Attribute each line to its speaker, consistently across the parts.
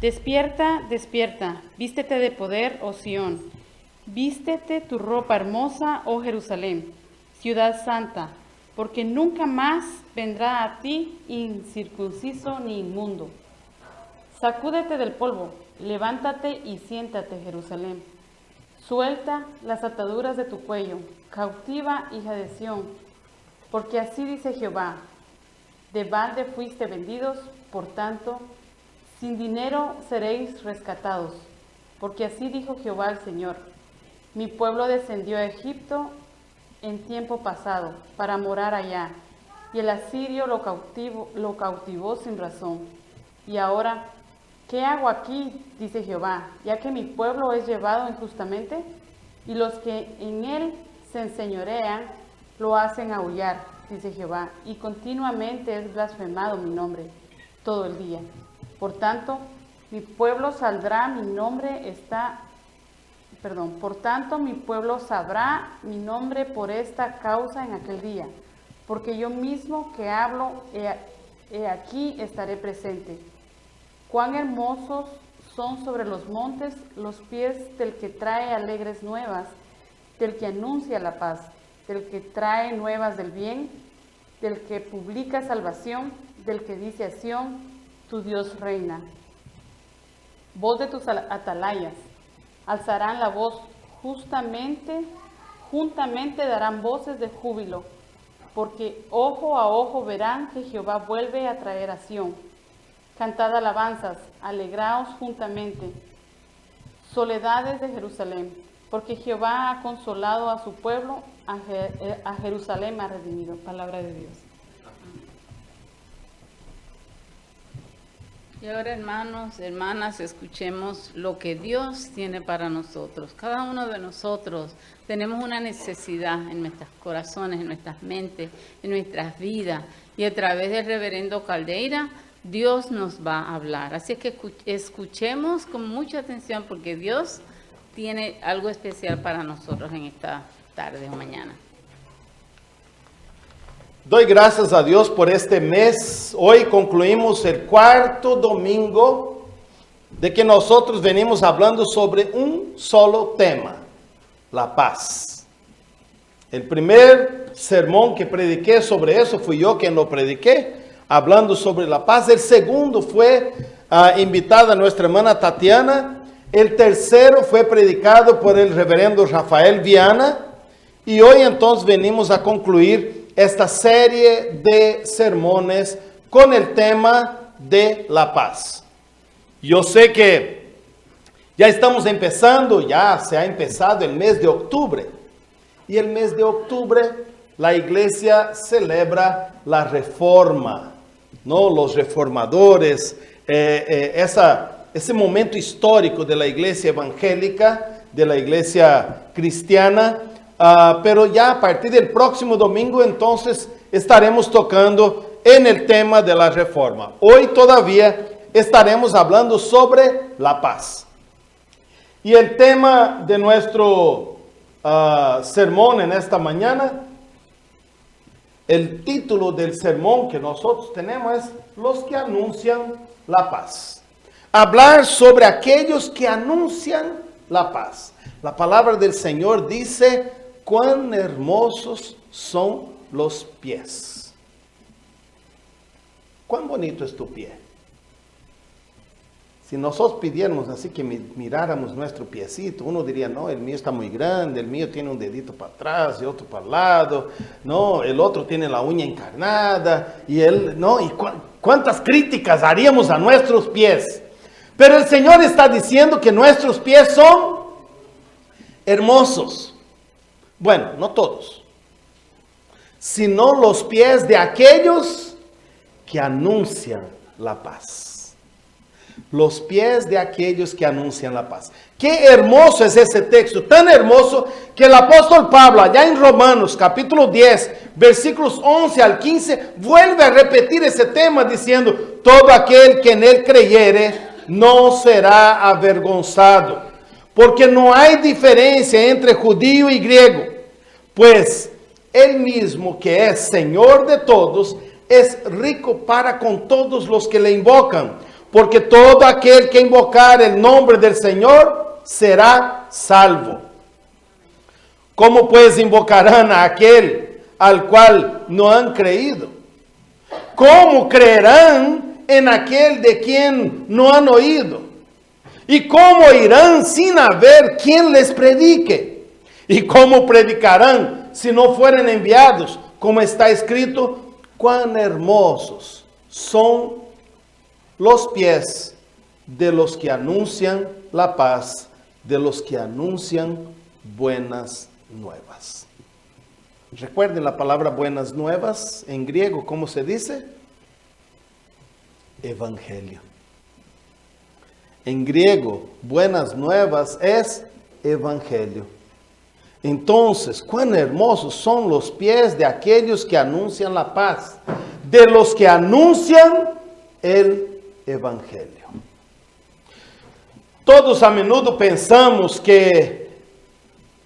Speaker 1: Despierta, despierta, vístete de poder, oh Sión. Vístete tu ropa hermosa, oh Jerusalén, ciudad santa, porque nunca más vendrá a ti incircunciso ni inmundo. Sacúdete del polvo, levántate y siéntate, Jerusalén. Suelta las ataduras de tu cuello, cautiva, hija de Sión, porque así dice Jehová, de balde fuiste vendidos, por tanto, sin dinero seréis rescatados, porque así dijo Jehová el Señor. Mi pueblo descendió a Egipto en tiempo pasado, para morar allá, y el asirio lo cautivó sin razón. Y ahora, ¿qué hago aquí? Dice Jehová, ya que mi pueblo es llevado injustamente, y los que en él se enseñorean lo hacen aullar, dice Jehová, y continuamente es blasfemado mi nombre todo el día. Por tanto, mi pueblo saldrá, por tanto mi pueblo sabrá mi nombre por esta causa en aquel día, porque yo mismo que hablo, he aquí estaré presente. Cuán hermosos son sobre los montes los pies del que trae alegres nuevas, del que anuncia la paz, del que trae nuevas del bien, del que publica salvación, del que dice a Sión, tu Dios reina. Voz de tus atalayas, alzarán la voz juntamente darán voces de júbilo, porque ojo a ojo verán que Jehová vuelve a traer a Sión. Cantad alabanzas, alegraos juntamente, soledades de Jerusalén, porque Jehová ha consolado a su pueblo, a Jerusalén ha redimido. Palabra de Dios.
Speaker 2: Y ahora, hermanos, hermanas, escuchemos lo que Dios tiene para nosotros. Cada uno de nosotros tenemos una necesidad en nuestros corazones, en nuestras mentes, en nuestras vidas. Y a través del reverendo Caldeira, Dios nos va a hablar. Así es que escuchemos con mucha atención, porque Dios tiene algo especial para nosotros en esta tarde o mañana.
Speaker 3: Doy gracias a Dios por este mes. Hoy concluimos el 4º domingo de que nosotros venimos hablando sobre un solo tema, la paz. El primer sermón que prediqué sobre eso fui yo quien lo prediqué, hablando sobre la paz. El segundo fue invitada nuestra hermana Tatiana. El tercero fue predicado por el reverendo Rafael Viana. Y hoy entonces venimos a concluir esta serie de sermones con el tema de la paz. Yo sé que ya estamos empezando, ya se ha empezado el mes de octubre. Y el mes de octubre la iglesia celebra la reforma, ¿no? Los reformadores, ese momento histórico de la iglesia evangélica, de la iglesia cristiana. Pero ya a partir del próximo domingo entonces estaremos tocando en el tema de la reforma. Hoy todavía estaremos hablando sobre la paz. Y el tema de nuestro sermón en esta mañana, el título del sermón que nosotros tenemos es Los que anuncian la paz. Hablar sobre aquellos que anuncian la paz. La palabra del Señor dice: cuán hermosos son los pies. Cuán bonito es tu pie. Si nosotros pidiéramos así que miráramos nuestro piecito, uno diría: no, el mío está muy grande, el mío tiene un dedito para atrás y otro para el lado, no, el otro tiene la uña encarnada, y él, no, y cuántas críticas haríamos a nuestros pies. Pero el Señor está diciendo que nuestros pies son hermosos. Bueno, no todos, sino los pies de aquellos que anuncian la paz. Los pies de aquellos que anuncian la paz. Qué hermoso es ese texto, tan hermoso que el apóstol Pablo, allá en Romanos capítulo 10, versículos 11 al 15, vuelve a repetir ese tema diciendo: todo aquel que en él creyere no será avergonzado, porque no hay diferencia entre judío y griego, pues él mismo que es Señor de todos, es rico para con todos los que le invocan, porque todo aquel que invocar el nombre del Señor será salvo. ¿Cómo pues invocarán a aquel al cual no han creído? ¿Cómo creerán en aquel de quien no han oído? ¿Y cómo irán sin haber quien les predique? ¿Y cómo predicarán si no fueren enviados? Como está escrito, cuán hermosos son los pies de los que anuncian la paz, de los que anuncian buenas nuevas. Recuerden la palabra buenas nuevas en griego, ¿cómo se dice? Evangelio. En griego, buenas nuevas es evangelio. Entonces, cuán hermosos son los pies de aquellos que anuncian la paz, de los que anuncian el evangelio. Todos a menudo pensamos que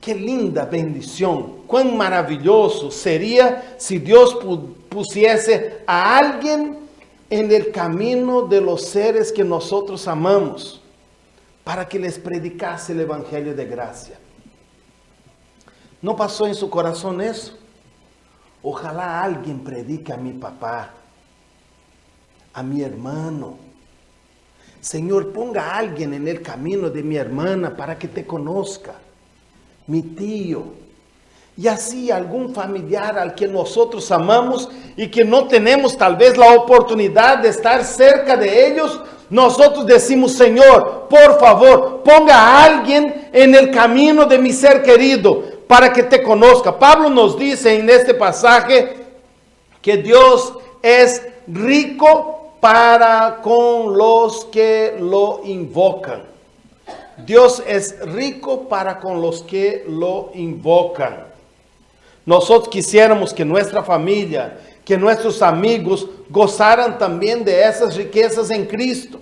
Speaker 3: qué linda bendición, cuán maravilloso sería si Dios pusiese a alguien en el camino de los seres que nosotros amamos, para que les predicase el evangelio de gracia. ¿No pasó en su corazón eso? Ojalá alguien predique a mi papá, a mi hermano. Señor, ponga a alguien en el camino de mi hermana para que te conozca, mi tío, y así algún familiar al que nosotros amamos y que no tenemos tal vez la oportunidad de estar cerca de ellos. Nosotros decimos, Señor, por favor, ponga a alguien en el camino de mi ser querido para que te conozca. Pablo nos dice en este pasaje que Dios es rico para con los que lo invocan. Dios es rico para con los que lo invocan. Nosotros quisiéramos que nuestra familia, que nuestros amigos gozaran también de esas riquezas en Cristo.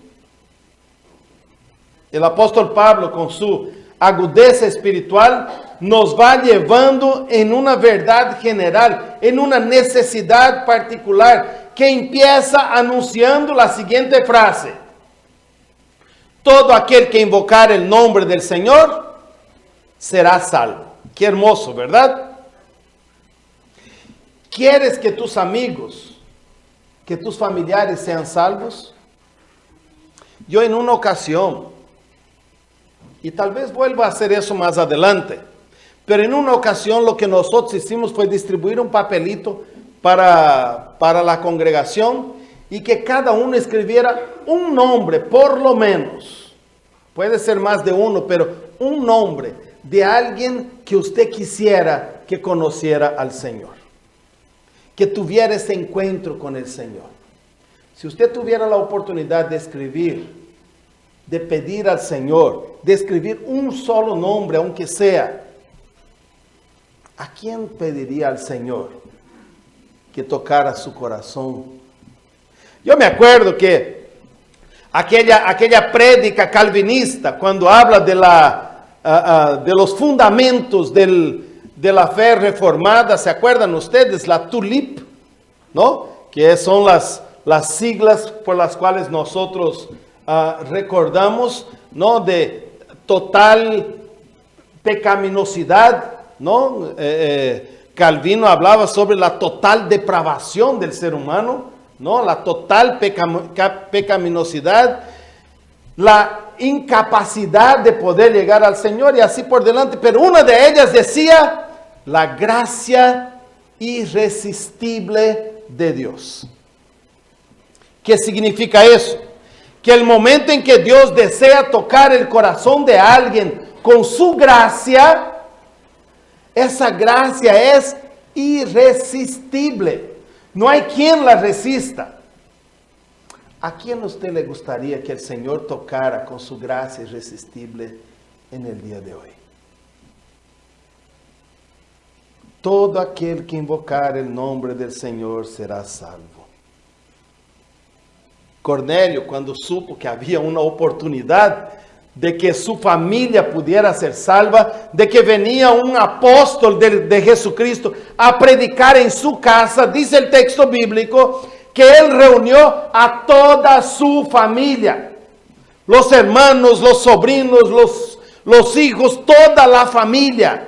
Speaker 3: El apóstol Pablo, con su agudeza espiritual, nos va llevando en una verdad general, en una necesidad particular, que empieza anunciando la siguiente frase: todo aquel que invocar el nombre del Señor será salvo. Qué hermoso, ¿verdad? ¿Quieres que tus amigos, que tus familiares sean salvos? Yo en una ocasión, y tal vez vuelva a hacer eso más adelante, pero en una ocasión lo que nosotros hicimos fue distribuir un papelito para la congregación y que cada uno escribiera un nombre, por lo menos. Puede ser más de uno, pero un nombre de alguien que usted quisiera que conociera al Señor, que tuviera ese encuentro con el Señor. Si usted tuviera la oportunidad de escribir, de pedir al Señor, de escribir un solo nombre, aunque sea, ¿a quién pediría al Señor que tocara su corazón? Yo me acuerdo que aquella prédica calvinista, cuando habla de los fundamentos de la fe reformada, ¿se acuerdan ustedes? La TULIP, ¿no? Que son las siglas por las cuales nosotros recordamos, ¿no? De total pecaminosidad, ¿no? Calvino hablaba sobre la total depravación del ser humano, ¿no? La total pecaminosidad, la incapacidad de poder llegar al Señor y así por delante. Pero una de ellas decía, la gracia irresistible de Dios. ¿Qué significa eso? Que el momento en que Dios desea tocar el corazón de alguien con su gracia, esa gracia es irresistible. No hay quien la resista. ¿A quién a usted le gustaría que el Señor tocara con su gracia irresistible en el día de hoy? Todo aquel que invocar el nombre del Señor será salvo. Cornelio, cuando supo que había una oportunidad de que su familia pudiera ser salva, de que venía un apóstol de Jesucristo a predicar en su casa, dice el texto bíblico, que Él reunió a toda su familia. Los hermanos, los sobrinos, los hijos, toda la familia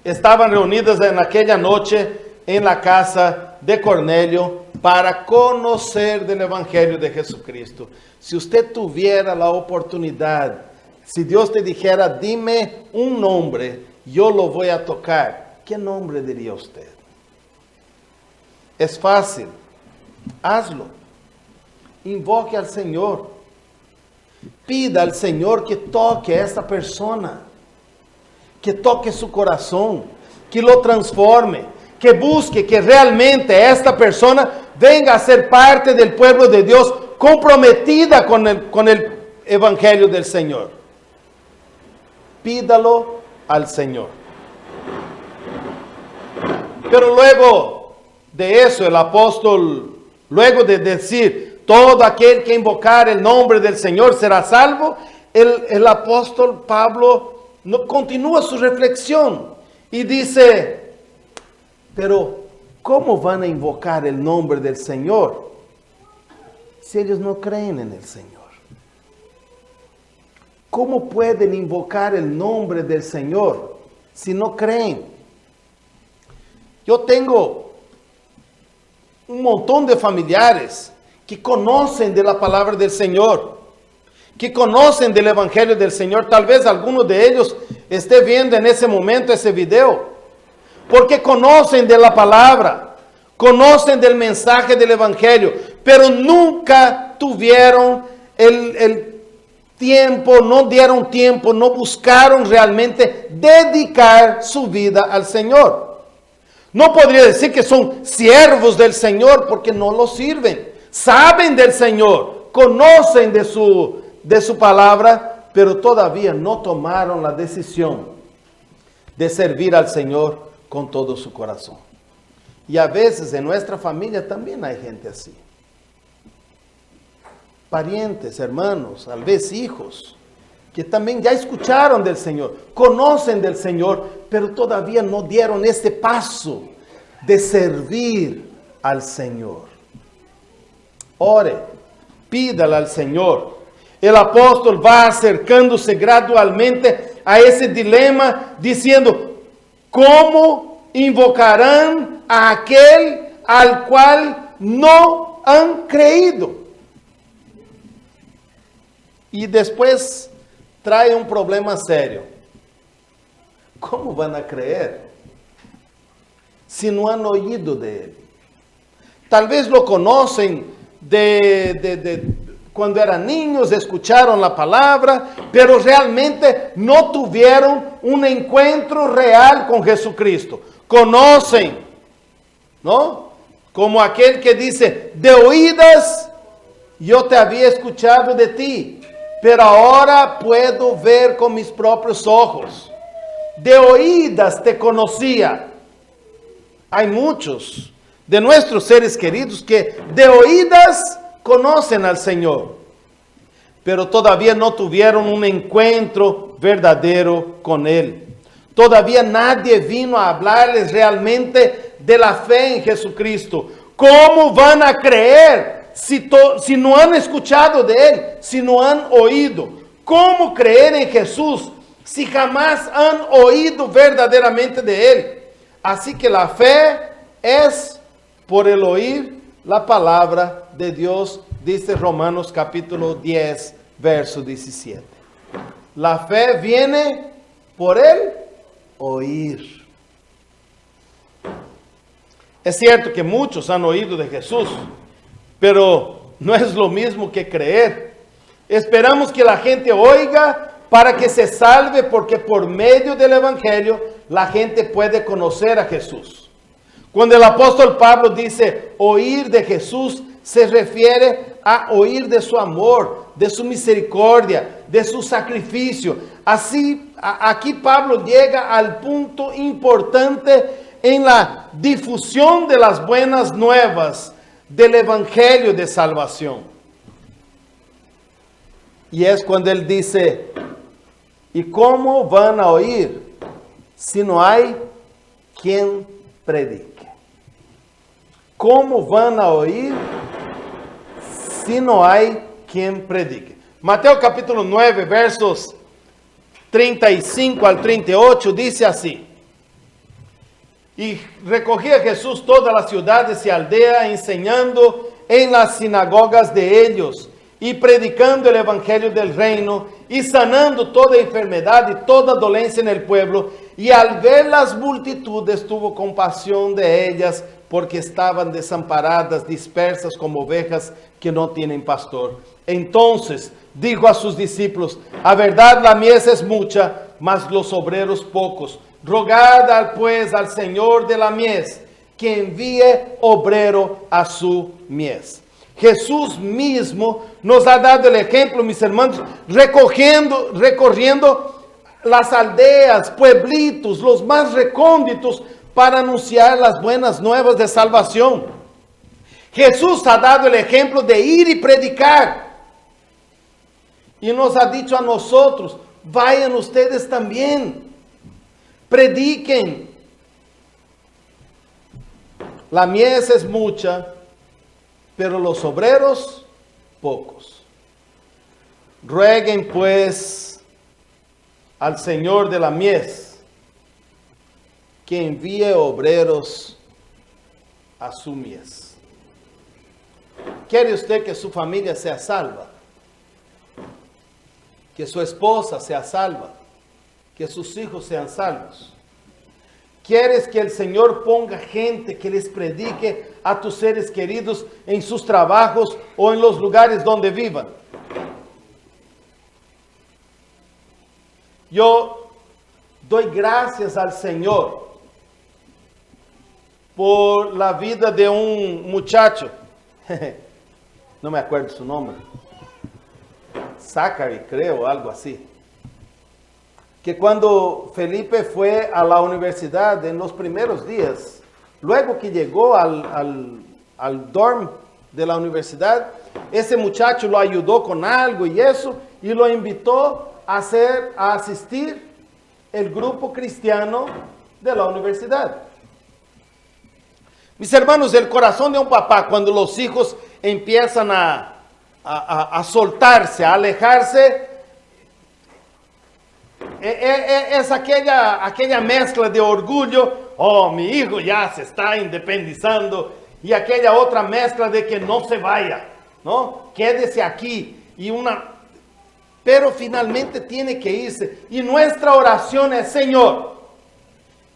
Speaker 3: estaban reunidos en aquella noche en la casa de Cornelio para conocer del Evangelio de Jesucristo. Si usted tuviera la oportunidad, si Dios te dijera, dime un nombre, yo lo voy a tocar, ¿qué nombre diría usted? Es fácil, hazlo. Invoque al Señor. Pida al Señor que toque a esta persona, que toque su corazón, que lo transforme, que busque que realmente esta persona venga a ser parte del pueblo de Dios, comprometida con el Evangelio del Señor. Pídalo al Señor. Pero luego de eso, el apóstol, luego de decir, todo aquel que invocar el nombre del Señor será salvo, el apóstol Pablo continúa su reflexión y dice, pero ¿cómo van a invocar el nombre del Señor si ellos no creen en el Señor? ¿Cómo pueden invocar el nombre del Señor si no creen? Yo tengo un montón de familiares que conocen de la palabra del Señor, que conocen del Evangelio del Señor. Tal vez alguno de ellos esté viendo en ese momento ese video, porque conocen de la palabra, conocen del mensaje del Evangelio, pero nunca tuvieron el tiempo, no dieron tiempo, no buscaron realmente dedicar su vida al Señor. No podría decir que son siervos del Señor porque no lo sirven. Saben del Señor, conocen de su palabra, pero todavía no tomaron la decisión de servir al Señor con todo su corazón. Y a veces en nuestra familia también hay gente así. Parientes, hermanos, tal vez hijos, que también ya escucharon del Señor, conocen del Señor, pero todavía no dieron este paso de servir al Señor. Ore, pídale al Señor. El apóstol va acercándose gradualmente a ese dilema, diciendo, ¿cómo invocarán a aquel al cual no han creído? Y después trae un problema serio. ¿Cómo van a creer si no han oído de Él? Tal vez lo conocen cuando eran niños, escucharon la palabra, pero realmente no tuvieron un encuentro real con Jesucristo. Conocen, ¿no? Como aquel que dice, de oídas yo te había escuchado de ti, pero ahora puedo ver con mis propios ojos. De oídas te conocía. Hay muchos de nuestros seres queridos que de oídas conocen al Señor, pero todavía no tuvieron un encuentro verdadero con Él. Todavía nadie vino a hablarles realmente de la fe en Jesucristo. ¿Cómo van a creer si no han escuchado de Él, si no han oído? ¿Cómo creer en Jesús si jamás han oído verdaderamente de Él? Así que la fe es por el oír la palabra de Dios, dice Romanos capítulo 10, verso 17. La fe viene por el oír. Es cierto que muchos han oído de Jesús, pero no es lo mismo que creer. Esperamos que la gente oiga para que se salve, porque por medio del Evangelio la gente puede conocer a Jesús. Cuando el apóstol Pablo dice oír de Jesús, se refiere a oír de su amor, de su misericordia, de su sacrificio. Así, aquí Pablo llega al punto importante en la difusión de las buenas nuevas del Evangelio de salvación. Y es cuando él dice, ¿y cómo van a oír si no hay quien predique? ¿cómo van a oír si no hay quien predique? Mateo capítulo 9, versos 35 al 38, dice así: y recorría Jesús todas las ciudades y aldeas, enseñando en las sinagogas de ellos, y predicando el evangelio del reino, y sanando toda enfermedad y toda dolencia en el pueblo. Y al ver las multitudes, tuvo compasión de ellas, porque estaban desamparadas, dispersas como ovejas que no tienen pastor. Entonces dijo a sus discípulos: a verdad la mies es mucha, mas los obreros pocos. Rogad pues al Señor de la mies que envíe obrero a su mies. Jesús mismo nos ha dado el ejemplo, mis hermanos, recorriendo las aldeas, pueblitos, los más recónditos, para anunciar las buenas nuevas de salvación. Jesús ha dado el ejemplo de ir y predicar. Y nos ha dicho a nosotros: vayan ustedes también, prediquen. La mies es mucha, pero los obreros pocos. Rueguen pues al Señor de la mies que envíe obreros a su mies. ¿Quiere usted que su familia sea salva? Que su esposa sea salva, que sus hijos sean salvos. ¿Quieres que el Señor ponga gente que les predique a tus seres queridos en sus trabajos o en los lugares donde vivan? Yo doy gracias al Señor por la vida de un muchacho, no me acuerdo su nombre, Zachary, creo, algo así, que cuando Felipe fue a la universidad en los primeros días, luego que llegó al dorm de la universidad, ese muchacho lo ayudó con algo y eso, y lo invitó a asistir el grupo cristiano de la universidad. Mis hermanos, el corazón de un papá, cuando los hijos empiezan a soltarse, a alejarse, es aquella mezcla de orgullo: oh, mi hijo ya se está independizando, y aquella otra mezcla de que no se vaya, ¿no? Quédese aquí, pero finalmente tiene que irse. Y nuestra oración es: Señor,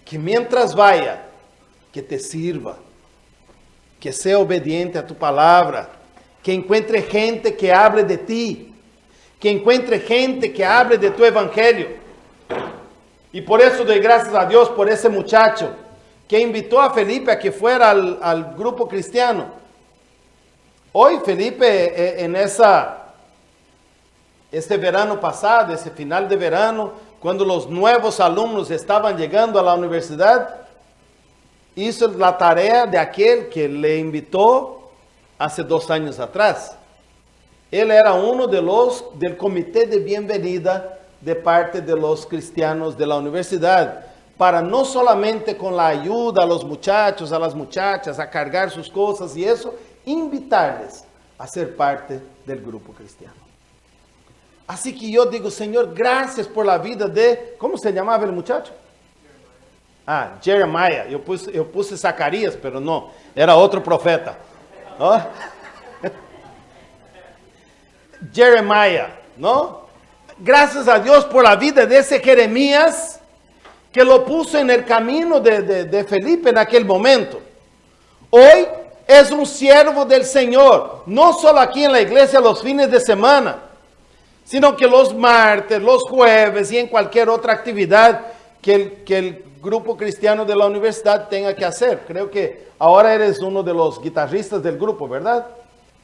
Speaker 3: que mientras vaya, que te sirva, que sea obediente a tu palabra, que encuentre gente que hable de ti, que encuentre gente que hable de tu evangelio. Y por eso doy gracias a Dios por ese muchacho que invitó a Felipe a que fuera al grupo cristiano. Hoy Felipe, en este verano pasado, ese final de verano, cuando los nuevos alumnos estaban llegando a la universidad, hizo la tarea de aquel que le invitó hace 2 años atrás. Él era uno del comité de bienvenida de parte de los cristianos de la universidad, para no solamente con la ayuda a los muchachos, a las muchachas, a cargar sus cosas y eso, invitarles a ser parte del grupo cristiano. Así que yo digo: Señor, gracias por la vida de... ¿Cómo se llamaba el muchacho? Jeremiah. Yo puse Zacarías, pero no, era otro profeta, ¿no? Jeremiah, ¿no? Gracias a Dios por la vida de ese Jeremías, que lo puso en el camino de Felipe en aquel momento. Hoy es un siervo del Señor, no solo aquí en la iglesia los fines de semana, sino que los martes, los jueves y en cualquier otra actividad que el grupo cristiano de la universidad tenga que hacer. Creo que ahora eres uno de los guitarristas del grupo, ¿verdad?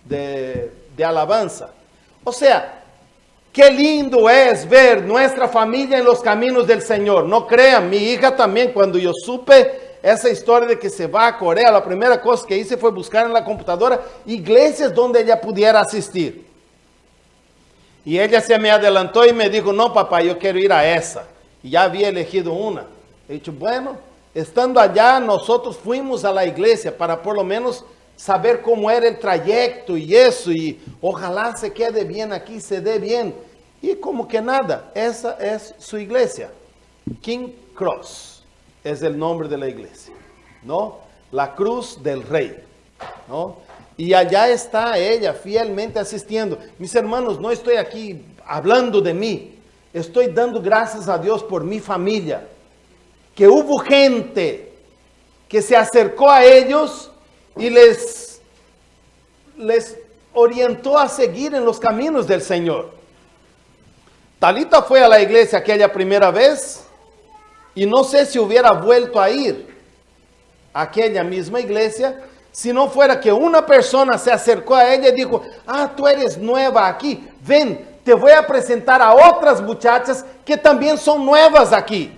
Speaker 3: De alabanza. O sea, qué lindo es ver nuestra familia en los caminos del Señor. No crean, mi hija también, cuando yo supe esa historia de que se va a Corea, la primera cosa que hice fue buscar en la computadora iglesias donde ella pudiera asistir. Y ella se me adelantó y me dijo: no, papá, yo quiero ir a esa. Y ya había elegido una. He dicho: bueno, estando allá, nosotros fuimos a la iglesia para por lo menos saber cómo era el trayecto y eso, y ojalá se quede bien aquí, se dé bien. Y como que nada, esa es su iglesia. King Cross es el nombre de la iglesia, ¿no? La cruz del rey, ¿no? Y allá está ella fielmente asistiendo. Mis hermanos, no estoy aquí hablando de mí, estoy dando gracias a Dios por mi familia, que hubo gente que se acercó a ellos y les orientó a seguir en los caminos del Señor. Talita fue a la iglesia aquella primera vez y no sé si hubiera vuelto a ir a aquella misma iglesia si no fuera que una persona se acercó a ella y dijo: ah, tú eres nueva aquí, ven, te voy a presentar a otras muchachas que también son nuevas aquí.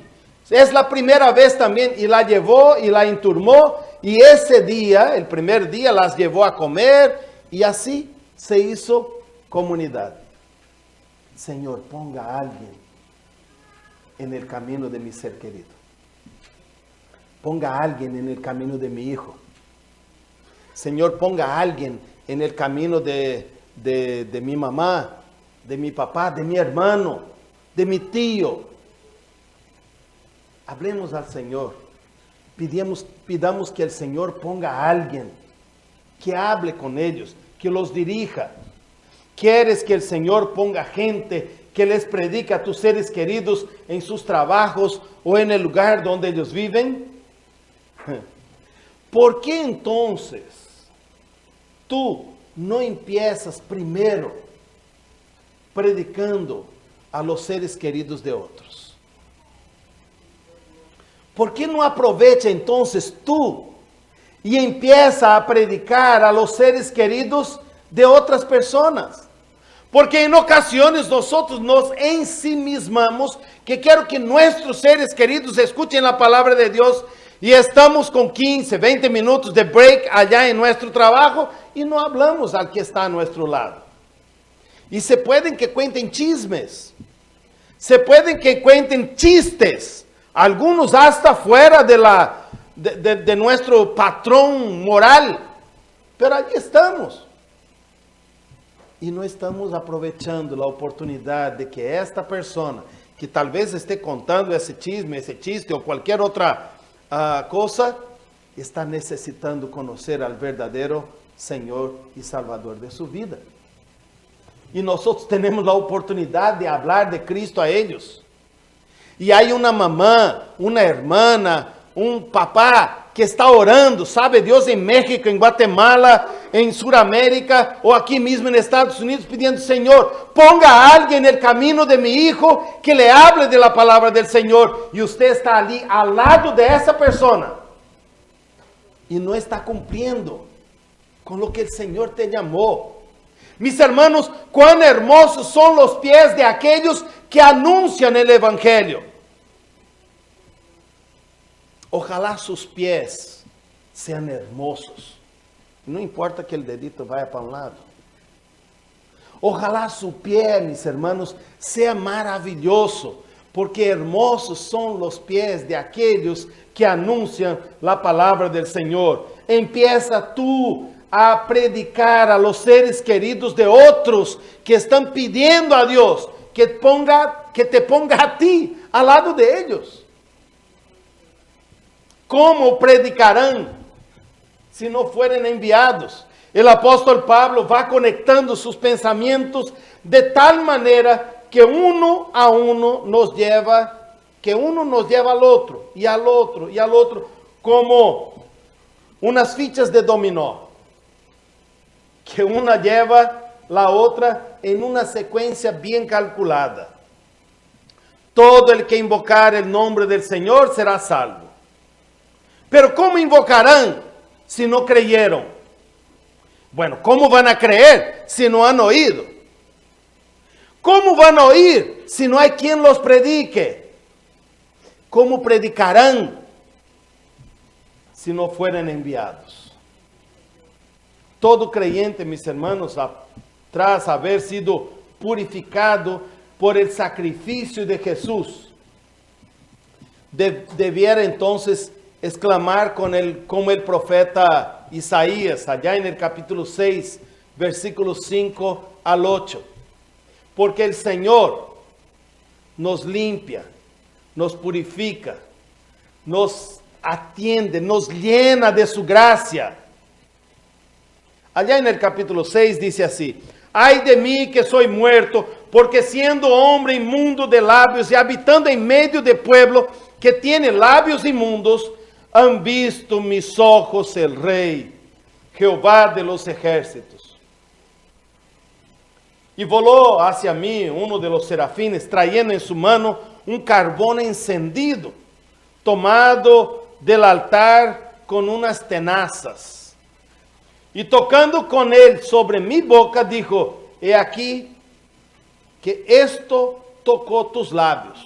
Speaker 3: Es la primera vez también, y la llevó y la enturmó, y ese día, el primer día, las llevó a comer, y así se hizo comunidad. Señor, ponga a alguien en el camino de mi ser querido. Ponga a alguien en el camino de mi hijo. Señor, ponga a alguien en el camino de mi mamá, de mi papá, de mi hermano, de mi tío. Hablemos al Señor. Pidamos que el Señor ponga a alguien que hable con ellos, que los dirija. ¿Quieres que el Señor ponga gente que les predique a tus seres queridos en sus trabajos o en el lugar donde ellos viven? ¿Por qué entonces tú no empiezas primero predicando a los seres queridos de otros? ¿Por qué no aprovecha entonces tú y empieza a predicar a los seres queridos de otras personas? Porque en ocasiones nosotros nos ensimismamos, que quiero que nuestros seres queridos escuchen la palabra de Dios, y estamos con 15, 20 minutos de break allá en nuestro trabajo y no hablamos al que está a nuestro lado. Y se pueden que cuenten chismes, se pueden que cuenten chistes, algunos hasta fuera de nuestro patrón moral, pero allí estamos. Y no estamos aprovechando la oportunidad de que esta persona, que tal vez esté contando ese chisme, ese chiste o cualquier otra cosa, está necesitando conocer al verdadero Señor y Salvador de su vida. Y nosotros tenemos la oportunidad de hablar de Cristo a ellos. Y hay una mamá, una hermana, un papá que está orando, sabe Dios, en México, en Guatemala, en Sudamérica o aquí mismo en Estados Unidos, pidiendo: Señor, ponga a alguien en el camino de mi hijo que le hable de la palabra del Señor. Y usted está allí al lado de esa persona y no está cumpliendo con lo que el Señor te llamó. Mis hermanos, cuán hermosos son los pies de aquellos que anuncian el Evangelio. Ojalá sus pies sean hermosos. No importa que el dedito vaya para un lado. Ojalá su pie, mis hermanos, sea maravilloso, porque hermosos son los pies de aquellos que anuncian la palabra del Señor. Empieza tú a predicar a los seres queridos de otros que están pidiendo a Dios que te ponga a ti al lado de ellos. ¿Cómo predicarán si no fueren enviados? El apóstol Pablo va conectando sus pensamientos de tal manera que uno a uno nos lleva, al otro y al otro y al otro, como unas fichas de dominó, que una lleva la otra en una secuencia bien calculada. Todo el que invocar el nombre del Señor será salvo. Pero ¿cómo invocarán si no creyeron? Bueno, ¿cómo van a creer si no han oído? ¿Cómo van a oír si no hay quien los predique? ¿Cómo predicarán si no fueran enviados? Todo creyente, mis hermanos, tras haber sido purificado por el sacrificio de Jesús, debiera entonces exclamar como el profeta Isaías, allá en el capítulo 6, versículos 5 al 8. Porque el Señor nos limpia, nos purifica, nos atiende, nos llena de su gracia. Allá en el capítulo 6 dice así: ay de mí que soy muerto, porque siendo hombre inmundo de labios y habitando en medio de pueblo que tiene labios inmundos, han visto mis ojos el Rey, Jehová de los ejércitos. Y voló hacia mí uno de los serafines, trayendo en su mano un carbón encendido, tomado del altar con unas tenazas. Y tocando con él sobre mi boca, dijo: he aquí que esto tocó tus labios,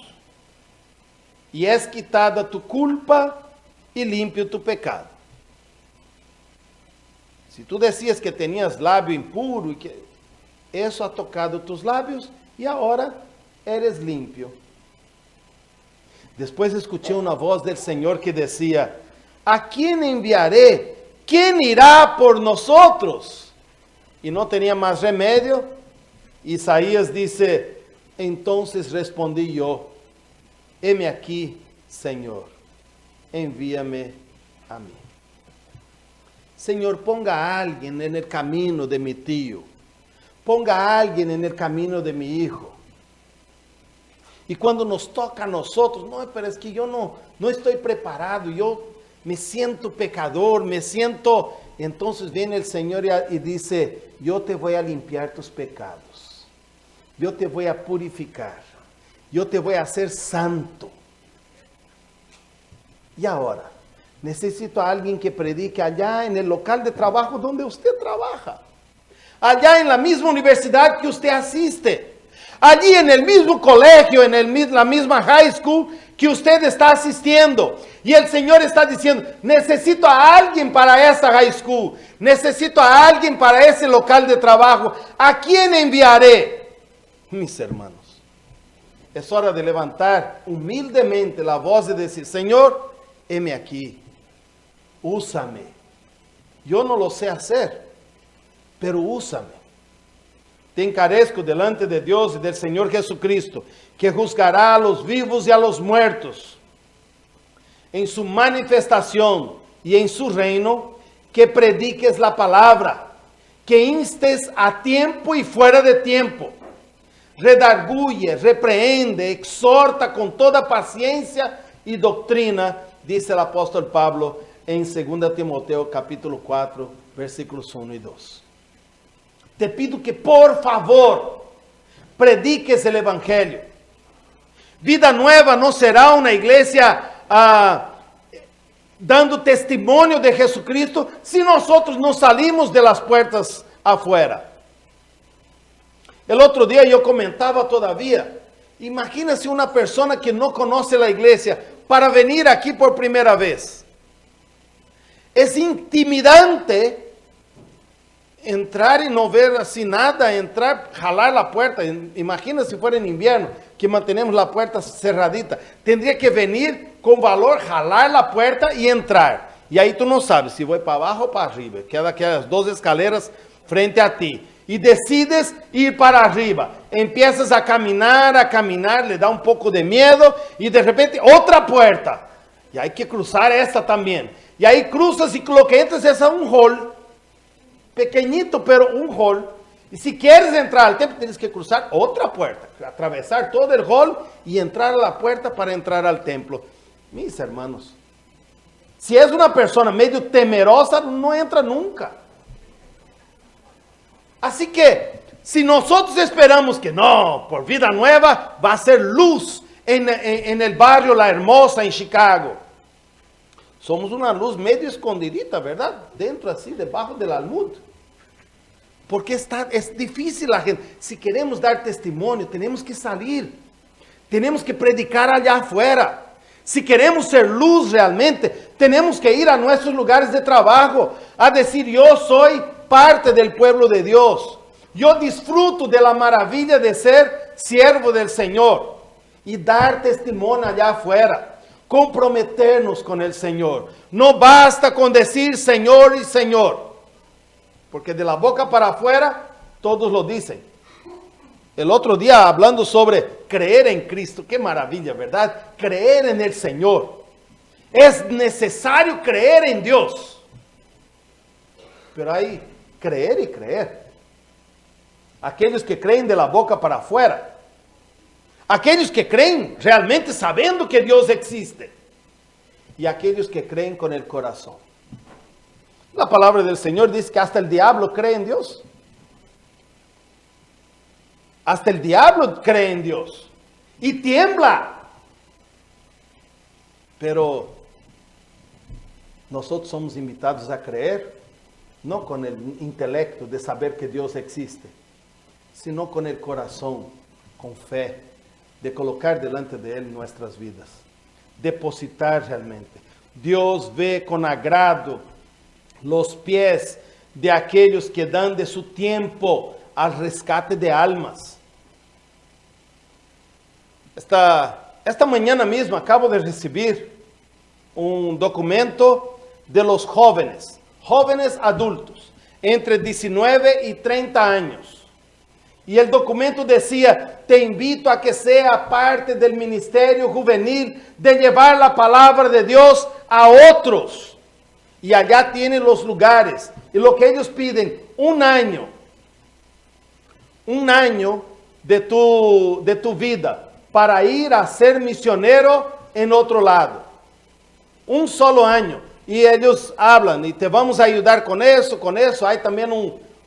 Speaker 3: y es quitada tu culpa y limpio tu pecado. Si tú decías que tenías labio impuro y que eso ha tocado tus labios y ahora eres limpio. Después escuché una voz del Señor que decía: ¿a quién enviaré? ¿Quién irá por nosotros? Y no tenía más remedio. Isaías dice: entonces respondí yo: heme aquí, Señor, envíame a mí. Señor, ponga a alguien en el camino de mi tío. Ponga a alguien en el camino de mi hijo. Y cuando nos toca a nosotros, no, pero es que yo no estoy preparado, yo me siento pecador, me siento... Entonces viene el Señor y dice: yo te voy a limpiar tus pecados. Yo te voy a purificar. Yo te voy a hacer santo. Y ahora, necesito a alguien que predique allá en el local de trabajo donde usted trabaja. Allá en la misma universidad que usted asiste. Allí en el mismo colegio, en la misma high school que usted está asistiendo. Y el Señor está diciendo: necesito a alguien para esa high school. Necesito a alguien para ese local de trabajo. ¿A quién enviaré? Mis hermanos, es hora de levantar humildemente la voz y decir: Señor, heme aquí. Úsame. Yo no lo sé hacer, pero úsame. Te encarezco delante de Dios y del Señor Jesucristo, que juzgará a los vivos y a los muertos, en su manifestación y en su reino, que prediques la palabra, que instes a tiempo y fuera de tiempo, redarguye, reprehende, exhorta con toda paciencia y doctrina, dice el apóstol Pablo en 2 Timoteo capítulo 4, versículos 1 y 2. Te pido que por favor prediques el Evangelio. Vida Nueva no será una iglesia dando testimonio de Jesucristo si nosotros no salimos de las puertas afuera. El otro día yo comentaba todavía, imagínese una persona que no conoce la iglesia para venir aquí por primera vez. Es intimidante entrar y no ver así nada, entrar, jalar la puerta. Imagina si fuera en invierno, que mantenemos la puerta cerradita. Tendría que venir con valor, jalar la puerta y entrar. Y ahí tú no sabes si voy para abajo o para arriba. Queda aquellas dos escaleras frente a ti. Y decides ir para arriba. Empiezas a caminar, le da un poco de miedo. Y de repente otra puerta. Y hay que cruzar esta también. Y ahí cruzas y lo que entras es a un hall. Pequeñito, pero un hall. Y si quieres entrar al templo, tienes que cruzar otra puerta, atravesar todo el hall y entrar a la puerta para entrar al templo. Mis hermanos, si es una persona medio temerosa, no entra nunca. Así que, si nosotros esperamos que no, por Vida Nueva, va a ser luz en el barrio La Hermosa, en Chicago. Somos una luz medio escondidita, ¿verdad? Dentro así, debajo del almud. Porque es difícil la gente. Si queremos dar testimonio, tenemos que salir. Tenemos que predicar allá afuera. Si queremos ser luz realmente, tenemos que ir a nuestros lugares de trabajo. A decir: yo soy parte del pueblo de Dios. Yo disfruto de la maravilla de ser siervo del Señor. Y dar testimonio allá afuera. comprometernos con el Señor. No basta con decir Señor y Señor, porque de la boca para afuera todos lo dicen. El otro día hablando sobre creer en Cristo, qué maravilla, ¿verdad? Creer en el Señor. Es necesario creer en Dios. Pero hay creer y creer. Aquellos que creen de la boca para afuera. Aquellos que creen realmente sabiendo que Dios existe. Y aquellos que creen con el corazón. La palabra del Señor dice que hasta el diablo cree en Dios. Hasta el diablo cree en Dios. Y tiembla. Pero nosotros somos invitados a creer, no con el intelecto de saber que Dios existe, sino con el corazón, con fe, de colocar delante de Él nuestras vidas, depositar realmente. Dios ve con agrado los pies de aquellos que dan de su tiempo al rescate de almas. Esta mañana misma acabo de recibir un documento de los jóvenes adultos, entre 19 y 30 años. Y el documento decía, te invito a que sea parte del ministerio juvenil de llevar la palabra de Dios a otros. Y allá tienen los lugares. Y lo que ellos piden, un año de tu vida para ir a ser misionero en otro lado. Un solo año. Y ellos hablan y te vamos a ayudar con eso. Hay también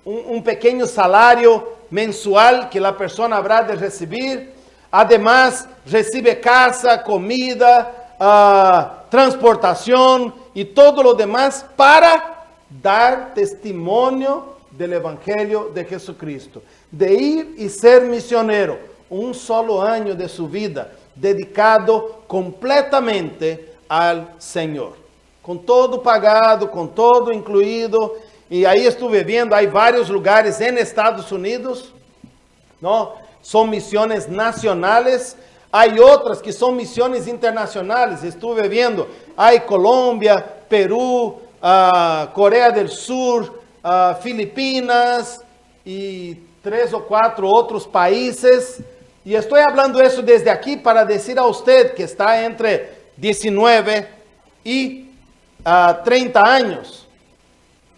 Speaker 3: un pequeño salario mensual que la persona habrá de recibir. Además, recibe casa, comida, transportación y todo lo demás para dar testimonio del Evangelio de Jesucristo. De ir y ser misionero. Un solo año de su vida dedicado completamente al Señor. Con todo pagado, con todo incluído. Y ahí estuve viendo, hay varios lugares en Estados Unidos, ¿no? Son misiones nacionales. Hay otras que son misiones internacionales. Estuve viendo, hay Colombia, Perú, Corea del Sur, Filipinas y 3 o 4 otros países. Y estoy hablando eso desde aquí para decir a usted que está entre 19 y 30 años.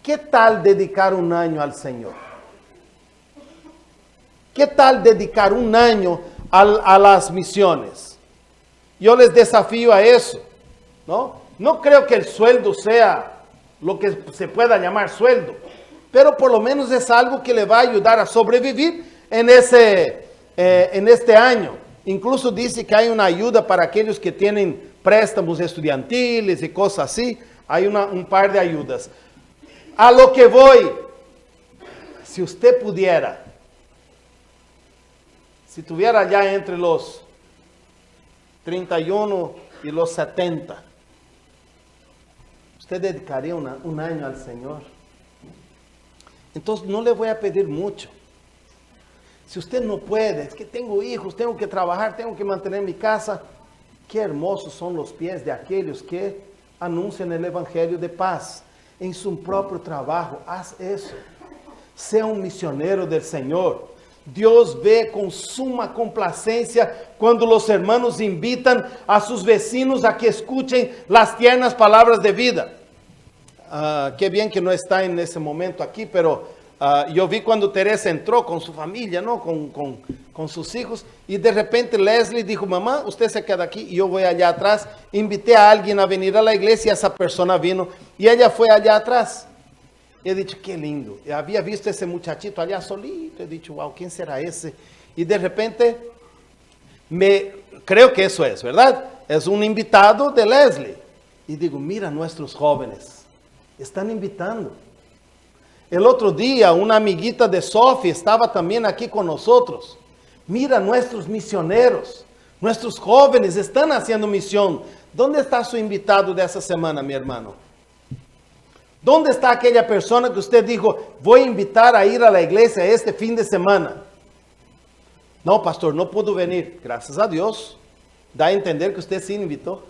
Speaker 3: ¿Qué tal dedicar un año al Señor? ¿Qué tal dedicar un año a las misiones? Yo les desafío a eso, ¿no? No creo que el sueldo sea lo que se pueda llamar sueldo, pero por lo menos es algo que le va a ayudar a sobrevivir en este año. Incluso dice que hay una ayuda para aquellos que tienen préstamos estudiantiles y cosas así. Hay un par de ayudas. A lo que voy, si usted pudiera, si tuviera ya entre los 31 y los 70, ¿usted dedicaría un año al Señor? Entonces no le voy a pedir mucho. Si usted no puede, es que tengo hijos, tengo que trabajar, tengo que mantener mi casa. Qué hermosos son los pies de aquellos que anuncian el Evangelio de paz en su propio trabajo. Haz eso. Sea un misionero del Señor. Dios ve con suma complacencia cuando los hermanos invitan a sus vecinos a que escuchen las tiernas palabras de vida. Qué bien que no está en ese momento aquí, pero yo vi cuando Teresa entró con su familia, ¿no? Con sus hijos, y de repente Leslie dijo, mamá, usted se queda aquí y yo voy allá atrás. Invité a alguien a venir a la iglesia, esa persona vino y ella fue allá atrás. Y he dicho, qué lindo. Y había visto ese muchachito allá solito, he dicho, wow, ¿quién será ese? Y de repente, creo que eso es, ¿verdad? Es un invitado de Leslie. Y digo, mira, nuestros jóvenes están invitando. El otro día, una amiguita de Sofía estaba también aquí con nosotros. Mira, nuestros misioneros, nuestros jóvenes están haciendo misión. ¿Dónde está su invitado de esa semana, mi hermano? ¿Dónde está aquella persona que usted dijo, voy a invitar a ir a la iglesia este fin de semana? No, pastor, no pudo venir. Gracias a Dios. Da a entender que usted sí invitó.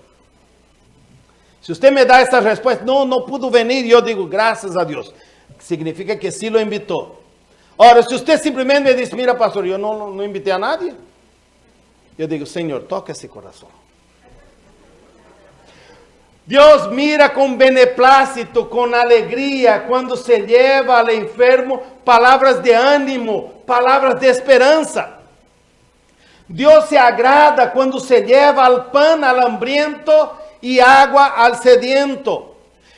Speaker 3: Si usted me da esta respuesta, no pudo venir, yo digo, gracias a Dios. Significa que sí lo invitó. Ahora, si usted simplemente me dice, mira, pastor, yo no invité a nadie. Yo digo, Señor, toca ese corazón. Dios mira con beneplácito, con alegría, cuando se lleva al enfermo palabras de ánimo, palabras de esperanza. Dios se agrada cuando se lleva al pan al hambriento y agua al sediento.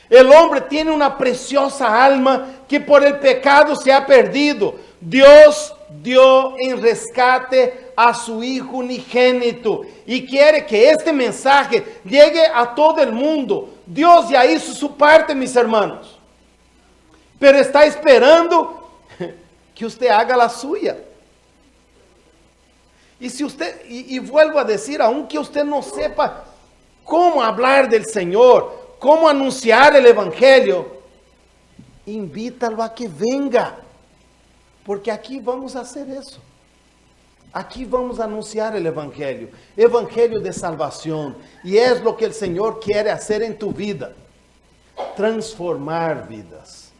Speaker 3: El hombre tiene una preciosa alma que por el pecado se ha perdido. Dios dio en rescate a su Hijo unigénito y quiere que este mensaje llegue a todo el mundo. Dios ya hizo su parte, mis hermanos, pero está esperando que usted haga la suya. Y si usted, y vuelvo a decir, aunque usted no sepa cómo hablar del Señor, cómo anunciar el Evangelio, invítalo a que venga, porque aquí vamos a hacer eso. Aquí vamos a anunciar el Evangelio de salvación, y es lo que el Señor quiere hacer en tu vida, transformar vidas.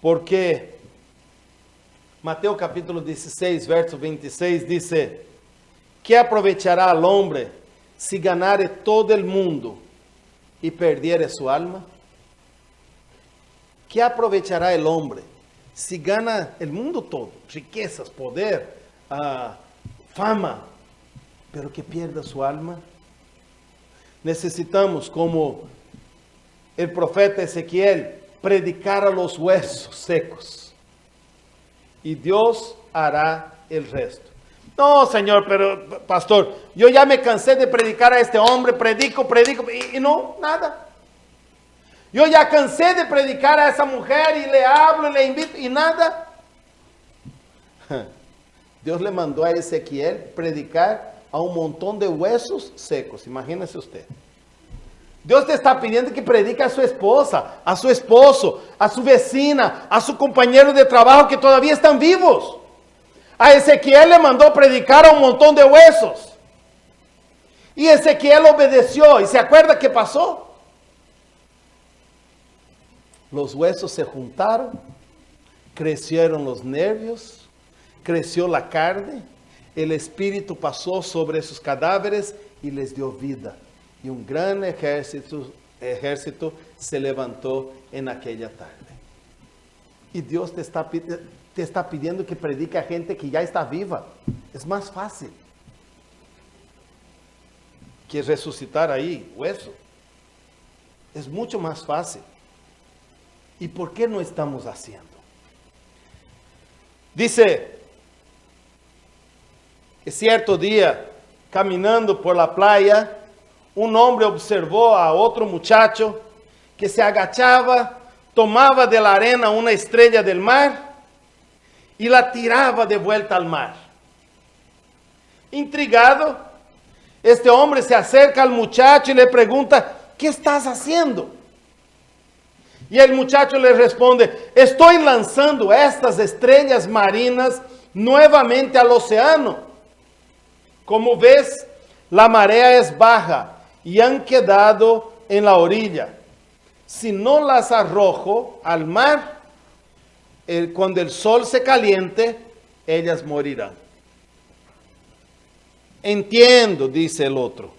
Speaker 3: Porque Mateo capítulo 16, verso 26 dice, ¿qué aprovechará al hombre si ganare todo el mundo y perdiere su alma? ¿Qué aprovechará el hombre si gana el mundo todo? Riquezas, poder, fama, pero que pierda su alma. Necesitamos, como el profeta Ezequiel, predicar a los huesos secos. Y Dios hará el resto. No, Señor, pero pastor, yo ya me cansé de predicar a este hombre, predico, y no, nada. Yo ya cansé de predicar a esa mujer y le hablo y le invito y nada. Dios le mandó a Ezequiel predicar a un montón de huesos secos, imagínese usted. Dios te está pidiendo que predique a su esposa, a su esposo, a su vecina, a su compañero de trabajo que todavía están vivos. A Ezequiel le mandó predicar a un montón de huesos. Y Ezequiel obedeció. ¿Y se acuerda qué pasó? Los huesos se juntaron, crecieron los nervios, creció la carne, el espíritu pasó sobre esos cadáveres y les dio vida. Y un gran ejército se levantó en aquella tarde. Y Dios te está pidiendo que predique a gente que ya está viva. Es más fácil que resucitar ahí hueso. Es mucho más fácil. ¿Y por qué no estamos haciendo? Dice que cierto día, caminando por la playa, un hombre observó a otro muchacho que se agachaba, tomaba de la arena una estrella del mar y la tiraba de vuelta al mar. Intrigado, este hombre se acerca al muchacho y le pregunta, ¿qué estás haciendo? Y el muchacho le responde, estoy lanzando estas estrellas marinas nuevamente al océano. Como ves, la marea es baja y han quedado en la orilla. Si no las arrojo al mar, cuando el sol se caliente, ellas morirán. Entiendo, dice el otro.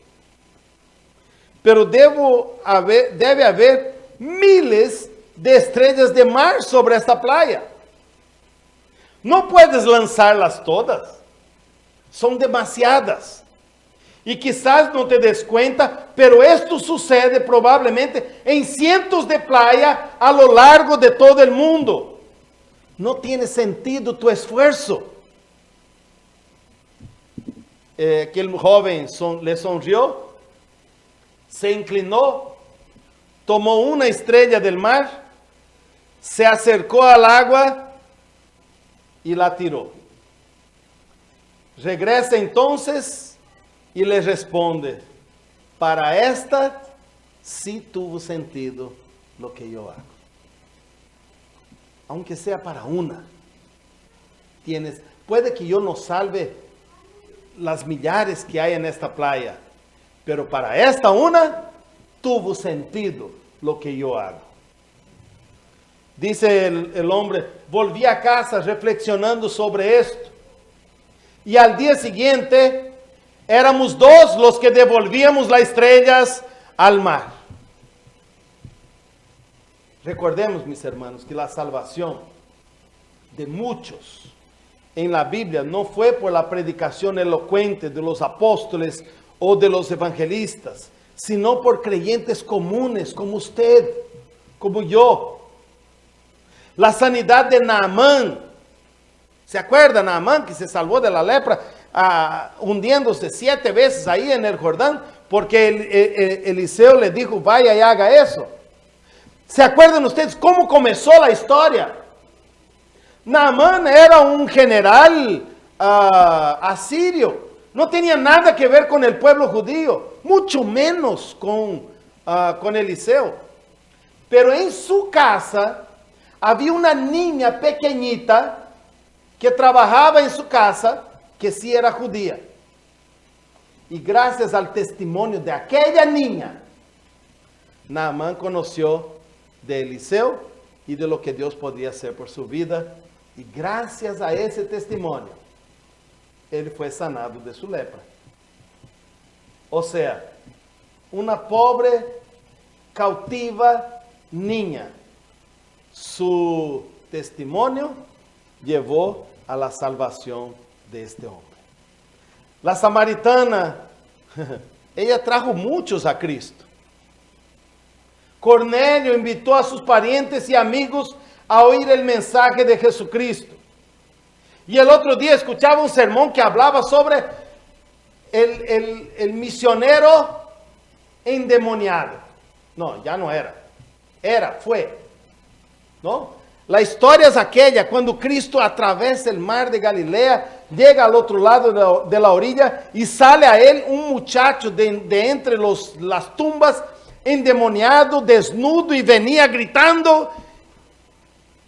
Speaker 3: Pero debe haber miles de estrellas de mar sobre esta playa. No puedes lanzarlas todas. Son demasiadas. Y quizás no te des cuenta, pero esto sucede probablemente en cientos de playas a lo largo de todo el mundo. No tiene sentido tu esfuerzo. Aquel joven le sonrió, se inclinó, tomó una estrella del mar, se acercó al agua y la tiró. Regresa entonces y le responde, para esta sí tuvo sentido lo que yo hago. Aunque sea para una. Puede que yo no salve las millares que hay en esta playa, pero para esta una, tuvo sentido lo que yo hago. Dice el hombre, volví a casa reflexionando sobre esto. Y al día siguiente, éramos dos los que devolvíamos las estrellas al mar. Recordemos, mis hermanos, que la salvación de muchos en la Biblia no fue por la predicación elocuente de los apóstoles o de los evangelistas, sino por creyentes comunes como usted, como yo. La sanidad de Naamán, ¿se acuerda Naamán que se salvó de la lepra hundiéndose 7 veces ahí en el Jordán? Porque Eliseo le dijo, vaya y haga eso. ¿Se acuerdan ustedes cómo comenzó la historia? Naamán era un general asirio. No tenía nada que ver con el pueblo judío, mucho menos con Eliseo. Pero en su casa había una niña pequeñita que trabajaba en su casa, que sí era judía. Y gracias al testimonio de aquella niña, Naamán conoció de Eliseo y de lo que Dios podía hacer por su vida. Y gracias a ese testimonio, él fue sanado de su lepra. O sea, una pobre, cautiva niña, su testimonio llevó a la salvación de este hombre. La samaritana, ella trajo muchos a Cristo. Cornelio invitó a sus parientes y amigos a oír el mensaje de Jesucristo. Y el otro día escuchaba un sermón que hablaba sobre el misionero endemoniado. No, ya no era. Fue. ¿No? La historia es aquella, cuando Cristo atraviesa el mar de Galilea, llega al otro lado de la orilla y sale a él un muchacho de entre las tumbas, endemoniado, desnudo, y venía gritando.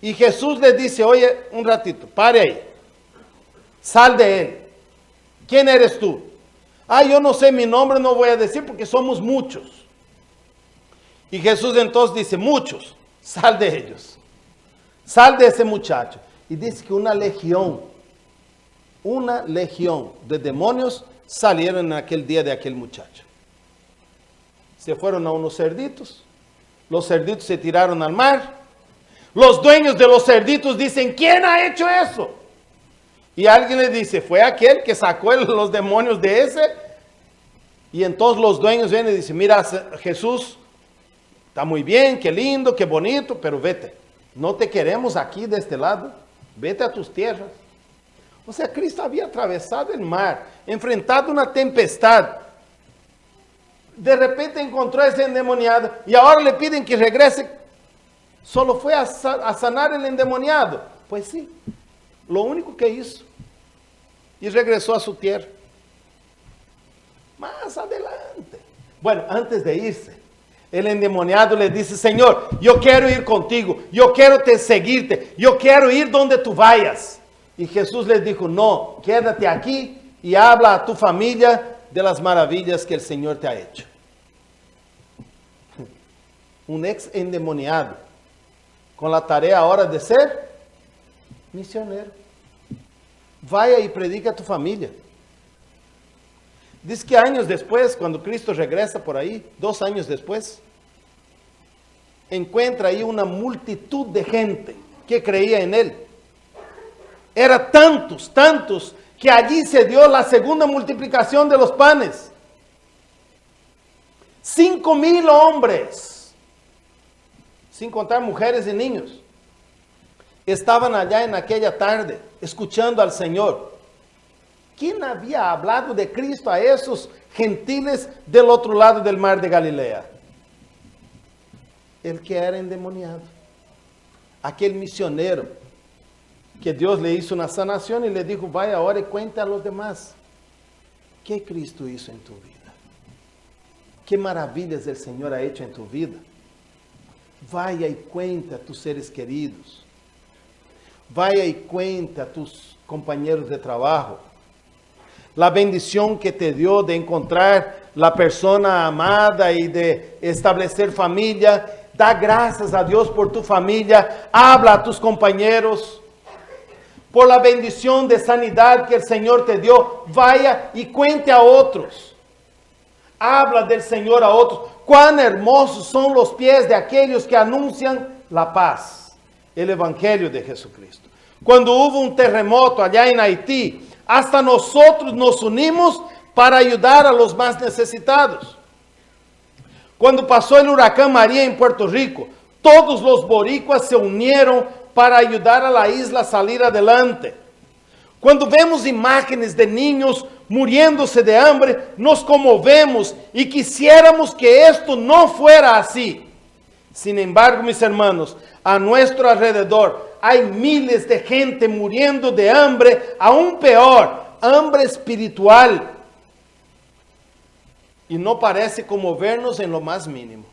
Speaker 3: Y Jesús le dice, oye, un ratito, pare ahí, sal de él. ¿Quién eres tú? Yo no sé mi nombre, no voy a decir porque somos muchos. Y Jesús entonces dice, muchos, sal de ellos. Sal de ese muchacho. Y dice que una legión de demonios salieron en aquel día de aquel muchacho. Se fueron a unos cerditos. Los cerditos se tiraron al mar. Los dueños de los cerditos dicen, ¿quién ha hecho eso? Y alguien le dice, fue aquel que sacó los demonios de ese. Y entonces los dueños vienen y dicen, mira, Jesús, está muy bien, qué lindo, qué bonito, pero vete. No te queremos aquí de este lado. Vete a tus tierras. O sea, Cristo había atravesado el mar, enfrentado una tempestad. De repente encontró a ese endemoniado y ahora le piden que regrese. Solo fue a sanar el endemoniado. Pues sí, lo único que hizo. Y regresó a su tierra. Más adelante. Bueno, antes de irse, el endemoniado le dice, Señor, yo quiero ir contigo, yo quiero seguirte, yo quiero ir donde tú vayas. Y Jesús les dijo, no, quédate aquí y habla a tu familia de las maravillas que el Señor te ha hecho. Un ex endemoniado, con la tarea ahora de ser misionero. Vaya y predica a tu familia. Dice que años después, cuando Cristo regresa por ahí, 2 años después, encuentra ahí una multitud de gente que creía en él. Era tantos, que allí se dio la segunda multiplicación de los panes. 5,000 hombres, sin contar mujeres y niños, estaban allá en aquella tarde, escuchando al Señor. ¿Quién había hablado de Cristo a esos gentiles del otro lado del mar de Galilea? El que era endemoniado. Aquel misionero que Dios le hizo una sanación y le dijo, vaya ahora y cuente a los demás. ¿Qué Cristo hizo en tu vida? ¿Qué maravillas el Señor ha hecho en tu vida? Vaya y cuenta a tus seres queridos. Vaya y cuenta a tus compañeros de trabajo. La bendición que te dio de encontrar la persona amada y de establecer familia. Da gracias a Dios por tu familia. Habla a tus compañeros. Por la bendición de sanidad que el Señor te dio, vaya y cuente a otros. Habla del Señor a otros. Cuán hermosos son los pies de aquellos que anuncian la paz, el Evangelio de Jesucristo. Cuando hubo un terremoto allá en Haití, hasta nosotros nos unimos para ayudar a los más necesitados. Cuando pasó el huracán María en Puerto Rico, todos los boricuas se unieron para ayudar a la isla a salir adelante. Cuando vemos imágenes de niños muriéndose de hambre, nos conmovemos y quisiéramos que esto no fuera así. Sin embargo, mis hermanos, a nuestro alrededor hay miles de gente muriendo de hambre, aún peor, hambre espiritual. Y no parece conmovernos en lo más mínimo.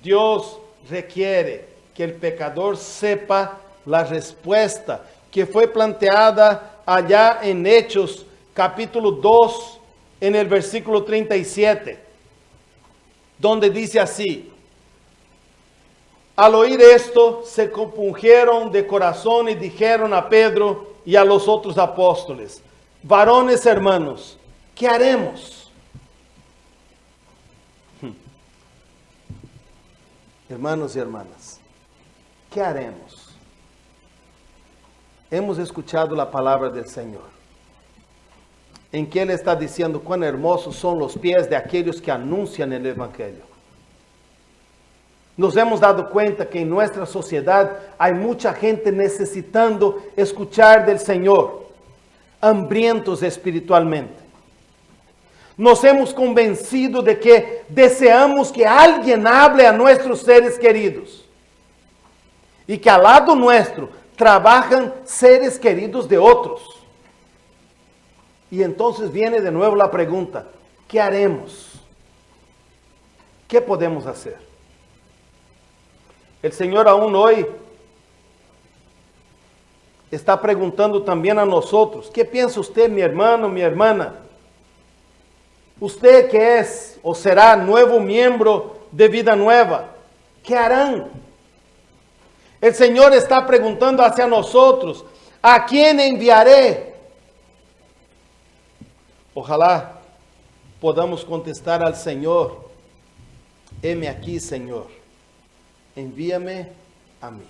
Speaker 3: Dios requiere que el pecador sepa la respuesta que fue planteada allá en Hechos capítulo 2 en el versículo 37, donde dice así: al oír esto se compungieron de corazón y dijeron a Pedro y a los otros apóstoles: varones hermanos, ¿qué haremos? Hermanos y hermanas, ¿qué haremos? Hemos escuchado la palabra del Señor, en que Él está diciendo cuán hermosos son los pies de aquellos que anuncian el Evangelio. Nos hemos dado cuenta que en nuestra sociedad hay mucha gente necesitando escuchar del Señor, hambrientos espiritualmente. Nos hemos convencido de que deseamos que alguien hable a nuestros seres queridos y que al lado nuestro trabajan seres queridos de otros. Y entonces viene de nuevo la pregunta: ¿qué haremos? ¿Qué podemos hacer? El Señor aún hoy está preguntando también a nosotros: ¿qué piensa usted, mi hermano, mi hermana? Usted que es o será nuevo miembro de Vida Nueva, ¿qué harán? El Señor está preguntando hacia nosotros: ¿a quién enviaré? Ojalá podamos contestar al Señor: heme aquí, Señor, envíame a mí.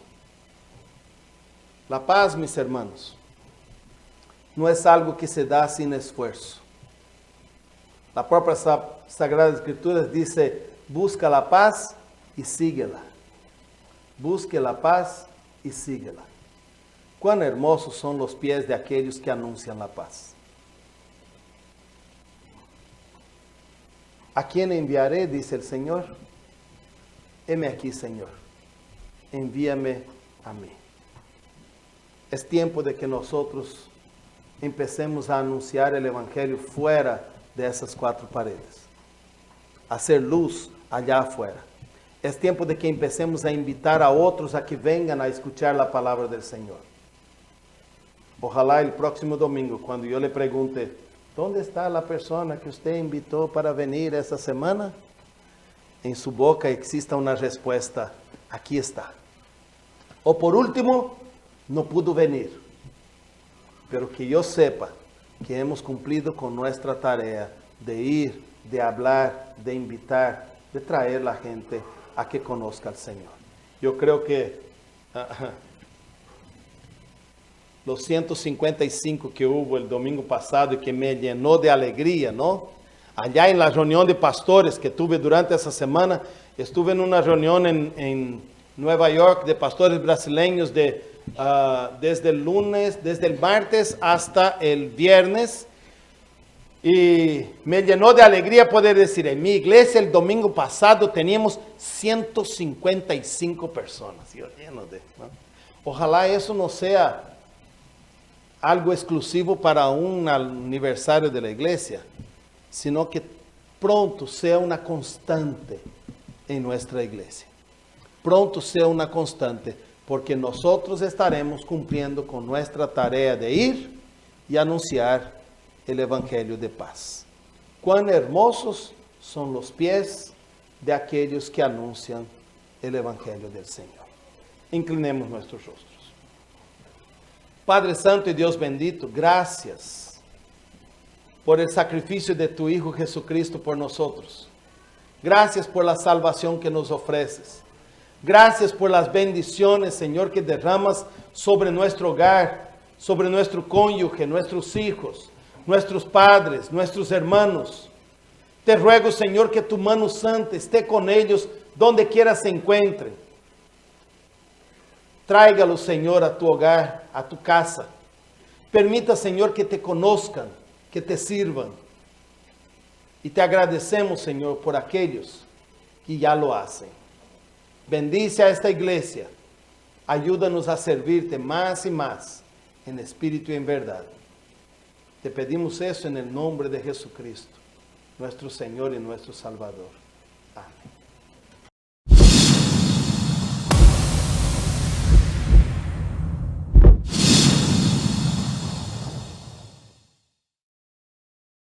Speaker 3: La paz, mis hermanos, no es algo que se da sin esfuerzo. La propia Sagrada Escritura dice: busca la paz y síguela. Busque la paz y síguela. Cuán hermosos son los pies de aquellos que anuncian la paz. ¿A quién enviaré?, dice el Señor. Heme aquí, Señor, envíame a mí. Es tiempo de que nosotros empecemos a anunciar el Evangelio fuera de esas cuatro paredes, hacer luz allá afuera. Es tiempo de que empecemos a invitar a otros a que vengan a escuchar la palabra del Señor. Ojalá el próximo domingo, cuando yo le pregunte: ¿dónde está la persona que usted invitó para venir esta semana?, en su boca exista una respuesta: aquí está. O por último: no pudo venir, pero que yo sepa que hemos cumplido con nuestra tarea de ir, de hablar, de invitar, de traer la gente a que conozca al Señor. Yo creo que los 155 que hubo el domingo pasado y que me llenó de alegría, ¿no? Allá en la reunión de pastores que tuve durante esa semana, estuve en una reunión en Nueva York de pastores brasileños desde el martes hasta el viernes. Y me llenó de alegría poder decir: en mi iglesia el domingo pasado teníamos 155 personas. Yo lleno de, ¿no? Ojalá eso no sea algo exclusivo para un aniversario de la iglesia, sino que pronto sea una constante en nuestra iglesia. Pronto sea una constante, porque nosotros estaremos cumpliendo con nuestra tarea de ir y anunciar el Evangelio de paz. cuán hermosos son los pies de aquellos que anuncian el Evangelio del Señor. Inclinemos nuestros rostros. Padre Santo y Dios bendito, gracias por el sacrificio de tu Hijo Jesucristo por nosotros. Gracias por la salvación que nos ofreces. Gracias por las bendiciones, Señor, que derramas sobre nuestro hogar, sobre nuestro cónyuge, nuestros hijos, nuestros padres, nuestros hermanos. Te ruego, Señor, que tu mano santa esté con ellos donde quiera se encuentren. Tráigalos, Señor, a tu hogar, a tu casa. Permita, Señor, que te conozcan, que te sirvan. Y te agradecemos, Señor, por aquellos que ya lo hacen. Bendice a esta iglesia. Ayúdanos a servirte más y más en espíritu y en verdad. Te pedimos eso en el nombre de Jesucristo, nuestro Señor y nuestro Salvador. Amén.